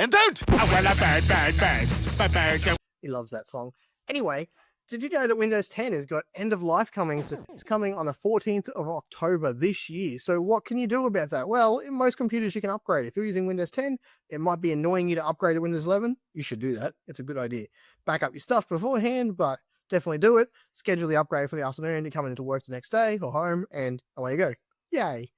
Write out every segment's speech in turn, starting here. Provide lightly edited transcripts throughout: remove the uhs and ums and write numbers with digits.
And don't! Oh, well, bang. He loves that song. Anyway, did you know that Windows 10 has got end of life coming? So it's coming on the 14th of October this year. So what can you do about that? Well, in most computers you can upgrade. If you're using Windows 10, it might be annoying you to upgrade to Windows 11. You should do that. It's a good idea. Back up your stuff beforehand, but definitely do it. Schedule the upgrade for the afternoon. You're coming into work the next day or home, and away you go. Yay.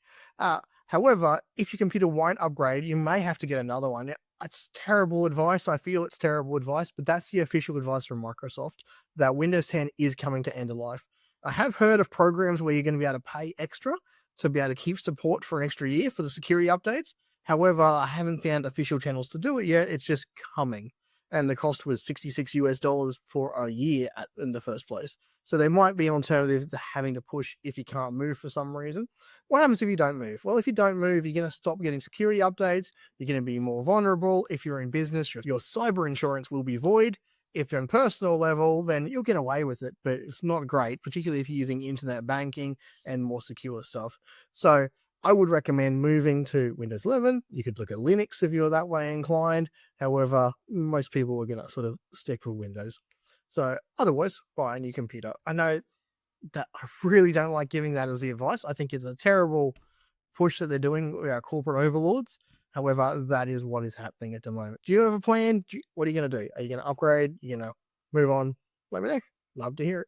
However, if your computer won't upgrade, you may have to get another one. It's terrible advice. I feel it's terrible advice, but that's the official advice from Microsoft, that Windows 10 is coming to end of life. I have heard of programs where you're going to be able to pay extra to be able to keep support for an extra year for the security updates. However, I haven't found official channels to do it yet. It's just coming. And the cost was $66 for a year in the first place. So there might be an alternative to having to push if you can't move for some reason. What happens if you don't move? Well, if you don't move, you're going to stop getting security updates. You're going to be more vulnerable. If you're in business, your cyber insurance will be void. If you're on personal level, then you'll get away with it, but it's not great, particularly if you're using internet banking and more secure stuff. So I would recommend moving to Windows 11. You could look at Linux if you're that way inclined. However, most people are going to sort of stick with Windows. So otherwise, buy a new computer. I know that I really don't like giving that as the advice. I think it's a terrible push that they're doing with our corporate overlords. However, that is what is happening at the moment. Do you have a plan? What are you going to do? Are you going to upgrade? You know, move on? Let me know. Love to hear it.